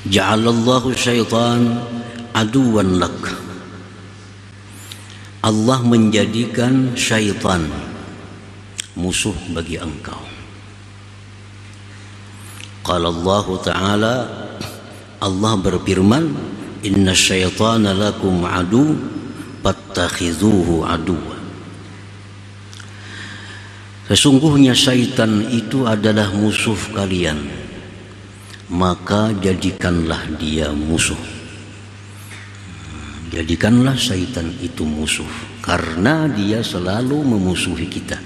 Ja'alallahu syaitan aduwan lak. Allah menjadikan syaitan musuh bagi engkau. Qala Allah Ta'ala, Allah berfirman, inna syaitana lakum adu fattakhidhuhu aduwa. Sesungguhnya syaitan itu adalah musuh kalian, maka jadikanlah dia musuh. Jadikanlah syaitan itu musuh, karena dia selalu memusuhi kita.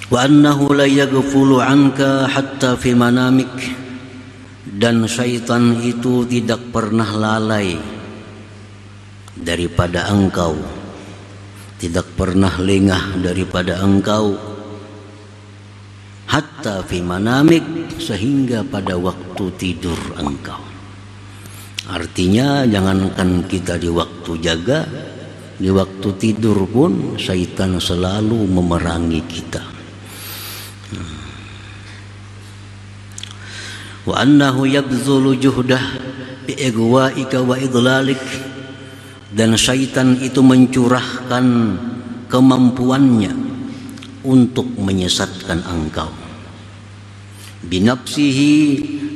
Wa annahu la yaghfulu anka hatta fi manamik. Dan syaitan itu tidak pernah lalai daripada engkau, tidak pernah lengah daripada engkau, hatta fi manamik, sehingga pada waktu tidur engkau. Artinya jangankan kita di waktu jaga, di waktu tidur pun syaitan selalu memerangi kita. Wa annahu yabzulu juhdah bi igwa'ika wa idlalik. Dan syaitan itu mencurahkan kemampuannya untuk menyesatkan engkau. Binafsihi,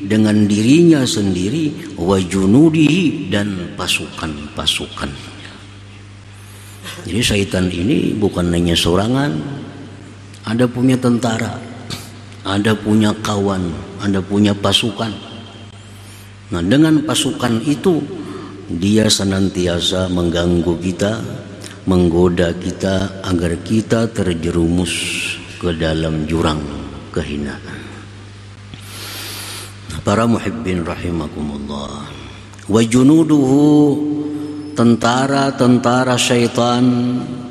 dengan dirinya sendiri, wa junudihi, dan pasukan-pasukannya. Jadi syaitan ini bukan hanya sorangan, ada punya tentara, ada punya kawan, ada punya pasukan. Nah, dengan pasukan itu dia senantiasa mengganggu kita, menggoda kita agar kita terjerumus ke dalam jurang kehinaan. Para muhibbin rahimakumullah, wa junuduhu, tentara-tentara syaitan,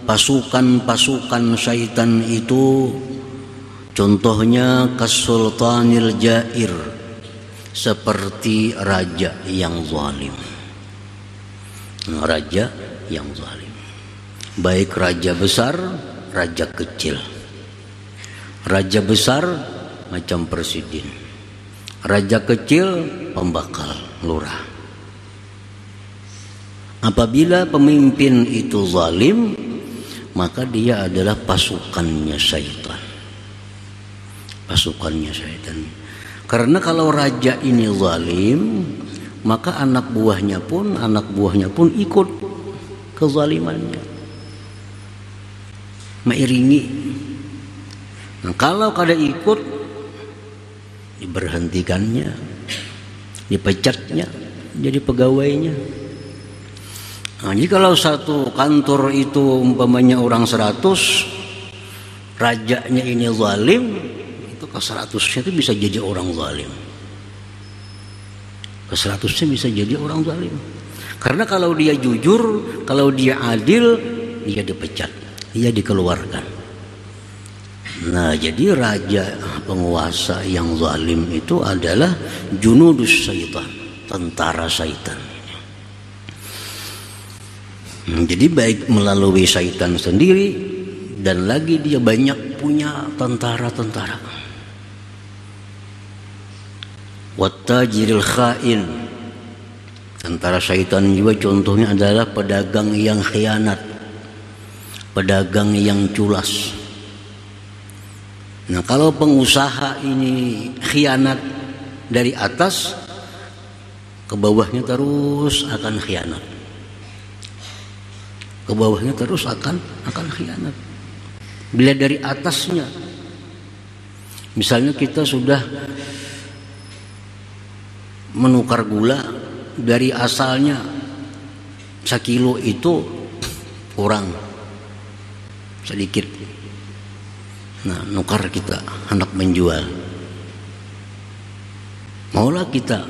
pasukan-pasukan syaitan itu contohnya kasultanil jair, seperti raja yang zalim. Raja yang zalim, baik raja besar, raja kecil. Raja besar macam presiden, raja kecil pembakal lurah. Apabila pemimpin itu zalim, maka dia adalah pasukannya syaitan. Pasukannya syaitan. Karena kalau raja ini zalim, maka anak buahnya pun ikut kezalimannya, mengiringi. Nah, kalau kada ikut, diberhentikannya, dipecatnya jadi pegawainya. Nah, jadi kalau satu kantor itu umpamanya orang 100, rajanya ini zalim, itu ke 100-nya itu bisa jadi orang zalim. Ke 100-nya bisa jadi orang zalim. Karena kalau dia jujur, kalau dia adil, dia dipecat, dia dikeluarkan. Nah, jadi raja penguasa yang zalim itu adalah junudus syaitan, tentara syaitan. Jadi baik melalui syaitan sendiri, dan lagi dia banyak punya tentara-tentara. Wattajiril khain, tentara syaitan juga contohnya adalah pedagang yang khianat, pedagang yang culas. Nah, kalau pengusaha ini khianat dari atas, ke bawahnya terus akan khianat. Ke bawahnya terus akan khianat. Bila dari atasnya, misalnya kita sudah menukar gula dari asalnya 1 kilo itu kurang sedikit. Nah, nukar kita hendak menjual, maulah kita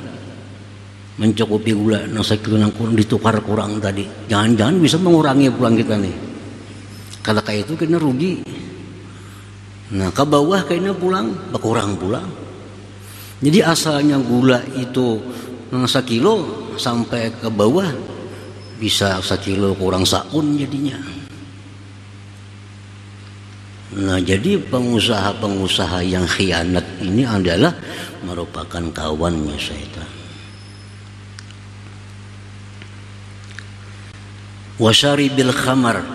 mencukupi gula yang 1 kilo yang kurang, ditukar kurang tadi, jangan-jangan bisa mengurangi pulang kita nih. Kalau kayak itu kena rugi. Nah, ke bawah kayaknya pulang berkurang pulang. Jadi asalnya gula itu 1 kilo sampai ke bawah bisa 1 kilo kurang sakun jadinya. Nah, jadi pengusaha-pengusaha yang khianat ini adalah merupakan kawannya syaitan. Wasyaribil khamar,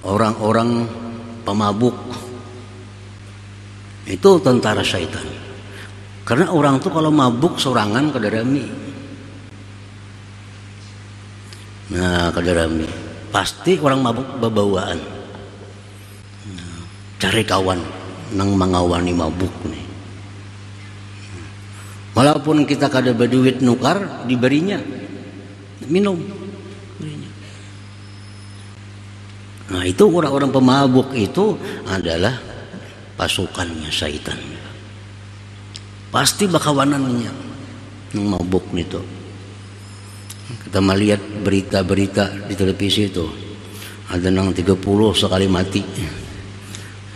orang-orang pemabuk itu tentara syaitan. Karena orang tuh kalau mabuk sorangan kadarami. Nah, kadarami pasti orang mabuk babawaan. Nah, cari kawan nang mangawani mabuk nih. Walaupun kita kada berduit nukar, diberinya minum. Nah, itu orang-orang pemabuk itu adalah pasukannya syaitan. Pasti bakawanannya yang mabuk itu. Kita melihat berita-berita di televisi itu, ada nang 30 sekali mati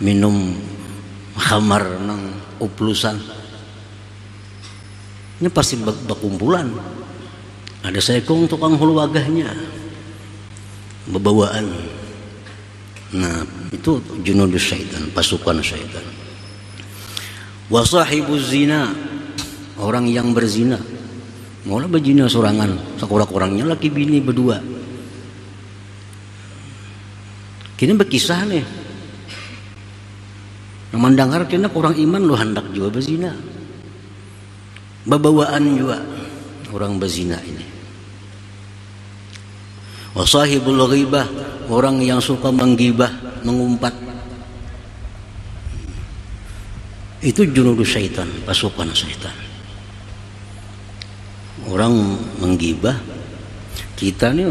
minum khamar nang oplusan. Ini pasti berkumpulan. Ada sekong tukang hulwagahnya bebawaan. Nah, itu junudus syaitan, pasukan syaitan. Wasahibuz zina, orang yang berzina. Mula berzina sorangan, sekurang-kurangnya laki bini berdua. Kini berkisah nih. Nah, mendengar kena orang iman lu hendak juga berzina. Babawaan juga orang berzina ini. Wasahibul ghibah, orang yang suka menggibah, mengumpat. Itu junudus syaitan, pasukan syaitan. Orang menggibah, kita nih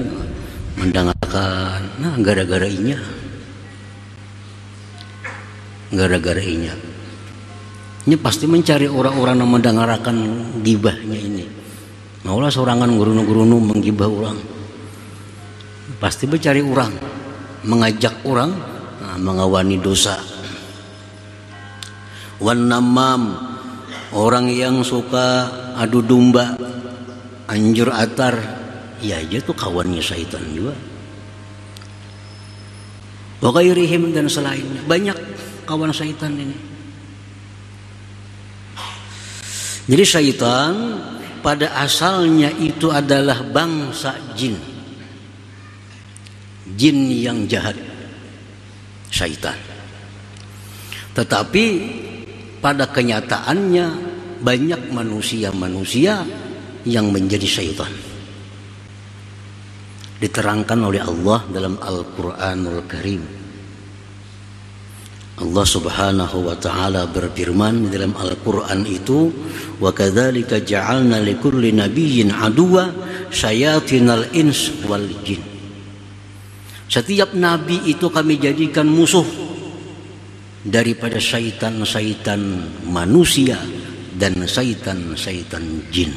mendengarkan, nah gara-gara inya. Ini pasti mencari orang-orang yang mendengarkan gibahnya ini. Maulah sorangan gurunu-gurunu menggibah orang. Pasti mencari orang, mengajak orang, nah, mengawani dosa. Wan namam, orang yang suka adu domba, anjur atar, ya aja tuh kawannya syaitan juga. Wa ghairihim, dan selainnya, banyak kawan syaitan ini. Jadi syaitan pada asalnya itu adalah bangsa jin. Jin yang jahat, syaitan. Tetapi pada kenyataannya banyak manusia-manusia yang menjadi syaitan. Diterangkan oleh Allah dalam Al-Quranul Karim. Allah Subhanahu wa ta'ala berfirman dalam Al-Quran itu, wa kadzalika ja'alna likulli nabiyyin aduwa syayatinal ins wal jin. Setiap nabi itu kami jadikan musuh daripada syaitan-syaitan manusia dan syaitan-syaitan jin.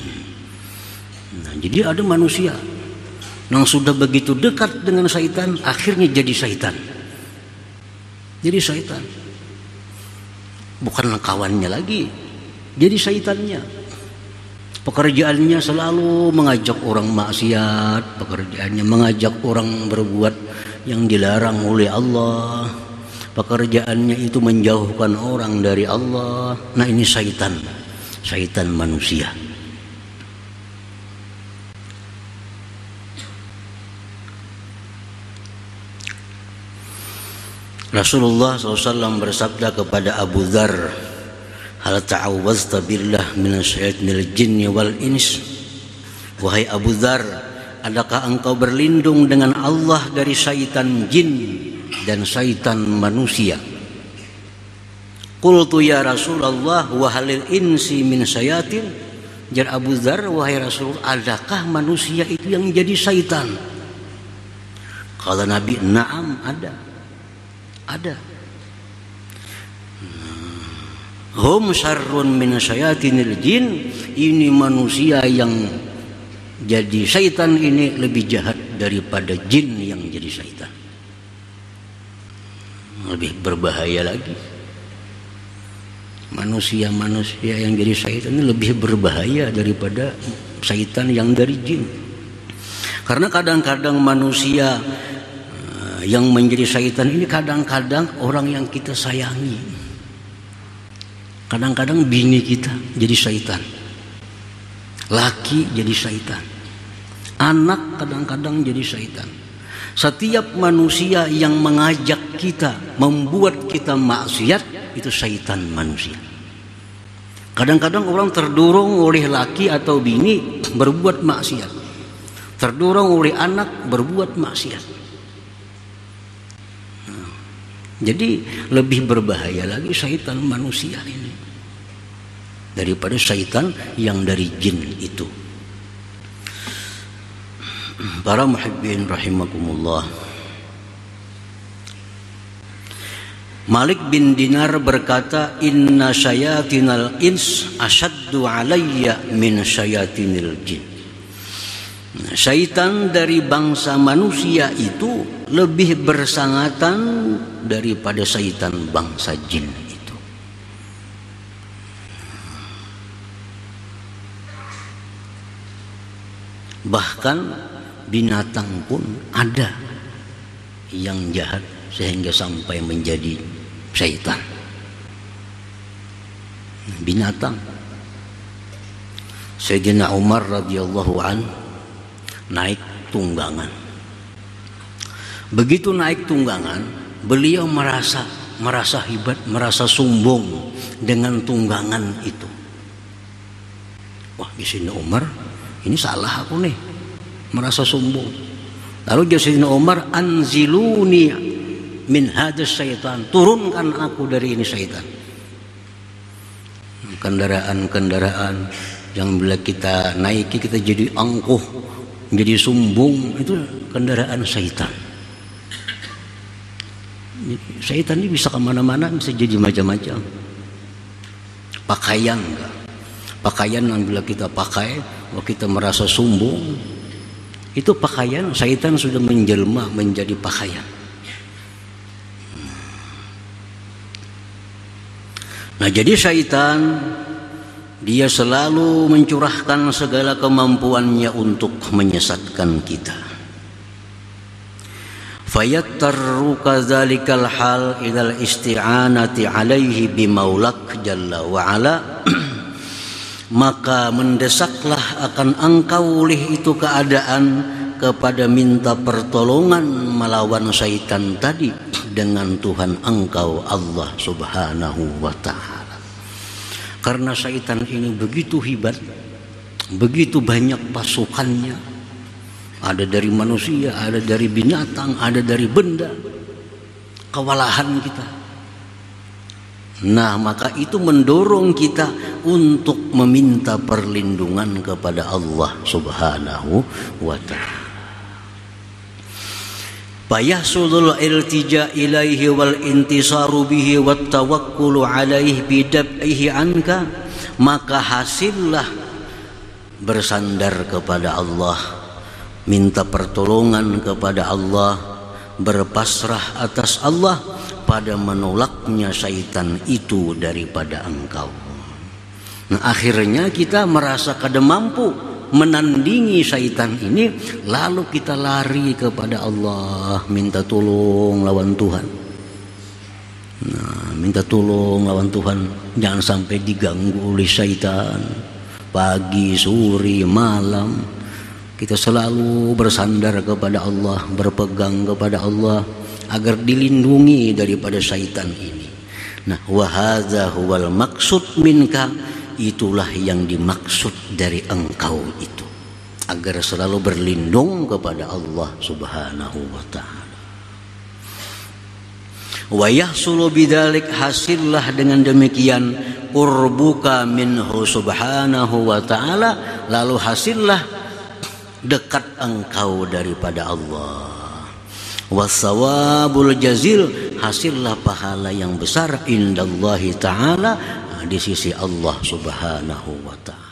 Nah, jadi ada manusia yang sudah begitu dekat dengan syaitan, akhirnya jadi syaitan. Jadi syaitan. Bukan kawannya lagi, jadi syaitannya. Pekerjaannya selalu mengajak orang maksiat, pekerjaannya mengajak orang berbuat yang dilarang oleh Allah. Pekerjaannya itu menjauhkan orang dari Allah. Nah, ini syaitan, syaitan manusia. Rasulullah SAW bersabda kepada Abu Dzar, hal ta'awwazta billah minasyaitonil jinni wal ins. Wahai Abu Dzar, adakah engkau berlindung dengan Allah dari syaitan jin dan syaitan manusia? Qultu ya Rasulullah wa halil insi min syayatin. Jar Abu Dzar, wahai Rasul, adakah manusia itu yang jadi syaitan? Kata Nabi, na'am, ada. Hum syarrun min syayatinil jin. Ini manusia yang jadi syaitan ini lebih jahat daripada jin yang jadi syaitan. Lebih berbahaya lagi. Manusia-manusia yang jadi syaitan ini lebih berbahaya daripada syaitan yang dari jin. Karena kadang-kadang manusia Nah, yang menjadi syaitan ini kadang-kadang orang yang kita sayangi. Kadang-kadang bini kita jadi syaitan. Laki jadi syaitan. Anak kadang-kadang jadi syaitan. Setiap manusia yang mengajak kita, membuat kita maksiat, itu syaitan manusia. Kadang-kadang orang terdorong oleh laki atau bini berbuat maksiat. Terdorong oleh anak berbuat maksiat. Jadi lebih berbahaya lagi syaitan manusia ini daripada syaitan yang dari jin itu. Para muhibbin rahimakumullah, Malik bin Dinar berkata, inna syayatinal ins asyaddu alayya min syayatinil jin. Syaitan dari bangsa manusia itu lebih bersangatan daripada syaitan bangsa jin itu. Bahkan binatang pun ada yang jahat sehingga sampai menjadi syaitan. Binatang. Sayyidina Umar radhiyallahu an naik tunggangan. Begitu naik tunggangan, beliau merasa hebat, merasa sombong dengan tunggangan itu. Wah, Sayyidina Umar, ini salah aku nih, merasa sombong. Lalu Sayyidina Umar, anziluni min hadas syaitan, turunkan aku dari ini syaitan. Kendaraan-kendaraan yang bila kita naiki kita jadi angkuh, jadi sombong, itu kendaraan syaitan. Syaitan ini bisa kemana-mana, bisa jadi macam-macam. Pakaian enggak? Pakaian yang bila kita pakai, kalau kita merasa sombong, itu pakaian syaitan sudah menjelma menjadi pakaian. Nah, jadi syaitan dia selalu mencurahkan segala kemampuannya untuk menyesatkan kita. Fayattaru kadzalikal hal idal isti'anati alaihi bimaulak jalla wa ala. Maka mendesaklah akan engkau oleh itu keadaan kepada minta pertolongan melawan syaitan tadi dengan Tuhan engkau Allah subhanahu wa ta'ala. Karena syaitan ini begitu hebat, begitu banyak pasukannya. Ada dari manusia, ada dari binatang, ada dari benda. Kewalahan kita. Nah, maka itu mendorong kita untuk meminta perlindungan kepada Allah subhanahu wa ta'ala. Fayahsulul iltija ilaihi wal intisaru bihi wat tawakkulu alaihi bidab'ihi anka. Maka hasillah bersandar kepada Allah, minta pertolongan kepada Allah, berpasrah atas Allah pada menolaknya syaitan itu daripada engkau. Nah, akhirnya kita merasa kada mampu menandingi syaitan ini, lalu kita lari kepada Allah, minta tolong lawan Tuhan. Nah, minta tolong lawan Tuhan, jangan sampai diganggu oleh syaitan. Pagi, sore, malam kita selalu bersandar kepada Allah, berpegang kepada Allah agar dilindungi daripada syaitan ini. Nah, wa hadza huwal maksud minka, itulah yang dimaksud dari engkau itu, agar selalu berlindung kepada Allah subhanahu wa ta'ala. Wa yahsulu bidzalik, hasillah dengan demikian qurbuka minhu subhanahu wa ta'ala, lalu hasillah dekat engkau daripada Allah. Wasawabul jazil, hasillah pahala yang besar indallahi ta'ala, di sisi Allah subhanahu wa ta'ala.